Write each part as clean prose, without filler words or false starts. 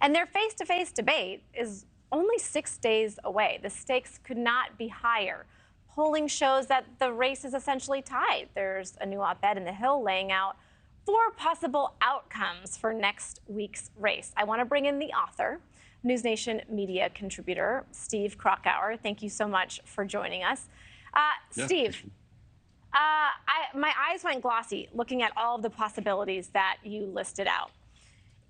And their face-to-face debate is only 6 days away. The stakes could not be higher. Polling shows that the race is essentially tied. There's a new op-ed in The Hill laying out 4 possible outcomes for next week's race. I want to bring in the author, NewsNation media contributor, Steve Krakauer. Thank you so much for joining us. Steve, my eyes went glossy looking at all of the possibilities that you listed out.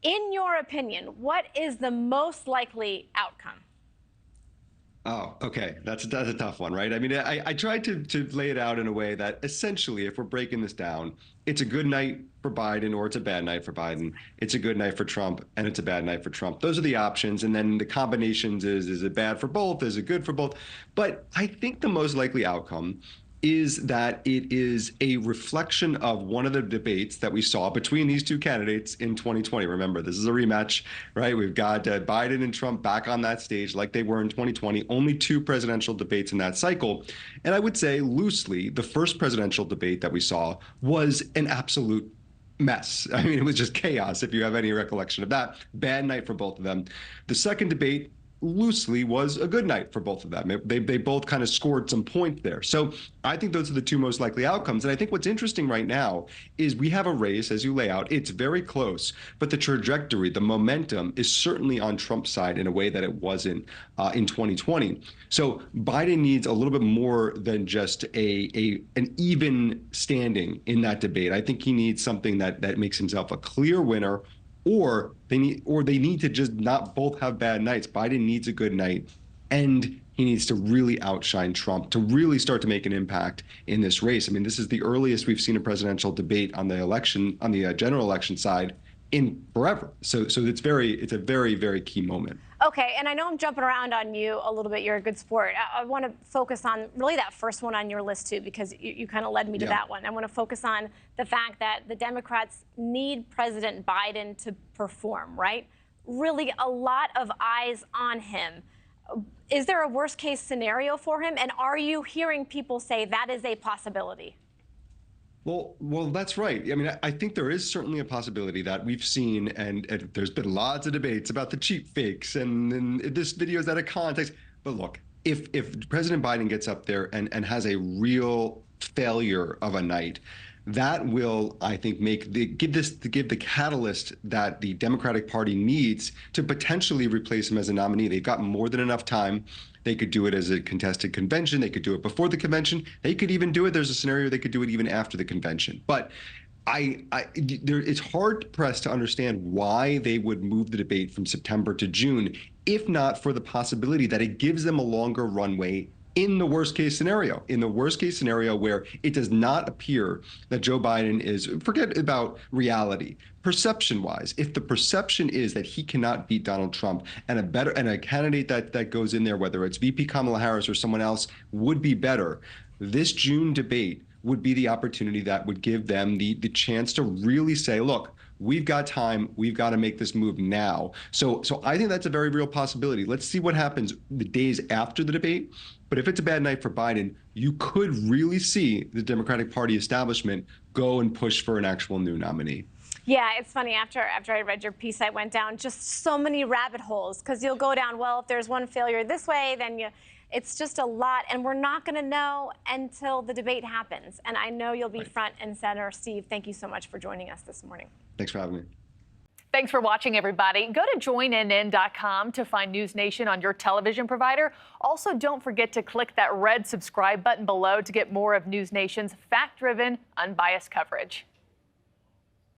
In your opinion, what is the most likely outcome? Oh, okay. That's a tough one, right? I mean, I tried to lay it out in a way that essentially, if we're breaking this down, it's a good night for Biden or it's a bad night for Biden. It's a good night for Trump and it's a bad night for Trump. Those are the options. And then the combinations is it bad for both? Is it good for both? But I think the most likely outcome is that it is a reflection of one of the debates that we saw between these two candidates in 2020. Remember, this is a rematch, right? We've got Biden and Trump back on that stage like they were in 2020, only 2 presidential debates in that cycle. And I would say loosely, the first presidential debate that we saw was an absolute mess. I mean, it was just chaos, if you have any recollection of that. Bad night for both of them. The second debate, loosely, was a good night for both of them. They both kind of scored some points there. So I think those are the 2 most likely outcomes. And I think what's interesting right now is we have a race, as you lay out. It's very close, but the trajectory, the momentum is certainly on Trump's side in a way that it wasn't in 2020. So Biden needs a little bit more than just an even standing in that debate. I think he needs something that makes himself a clear winner, or they need to just not both have bad nights. Biden needs a good night, and he needs to really outshine Trump to really start to make an impact in this race. I mean, this is the earliest we've seen a presidential debate on the election, on the general election side, in forever. So it's a very, very key moment. Okay, and I know I'm jumping around on you a little bit. You're a good sport. I want to focus on really that first one on your list, too, because you kind of led me to that one. I want to focus on the fact that the Democrats need President Biden to perform, right? Really a lot of eyes on him. Is there a worst case scenario for him? And are you hearing people say that is a possibility? Well, that's right. I mean, I think there is certainly a possibility that we've seen, and there's been lots of debates about the cheap fakes and this video is out of context. But look, if President Biden gets up there and has a real failure of a night, that will, I think, give the catalyst that the Democratic Party needs to potentially replace him as a nominee. They've got more than enough time. They could do it as a contested convention. They could do it before the convention. They could even do it. There's a scenario they could do it even after the convention. But it's hard pressed to understand why they would move the debate from September to June, if not for the possibility that it gives them a longer runway in the worst case scenario, where it does not appear that Joe Biden is, forget about reality, perception wise, if the perception is that he cannot beat Donald Trump and a candidate that goes in there, whether it's VP Kamala Harris or someone else, would be better, this June debate would be the opportunity that would give them the chance to really say, look, we've got time. We've got to make this move now. So I think that's a very real possibility. Let's see what happens the days after the debate. But if it's a bad night for Biden, you could really see the Democratic Party establishment go and push for an actual new nominee. Yeah, it's funny. After I read your piece, I went down just so many rabbit holes, because you'll go down, well, if there's one failure this way, then it's just a lot. And we're not going to know until the debate happens. And I know you'll be front and center. Steve, thank you so much for joining us this morning. Thanks for having me. Thanks for watching, everybody. Go to joinnn.com to find NewsNation on your television provider. Also, don't forget to click that red subscribe button below to get more of NewsNation's fact-driven, unbiased coverage.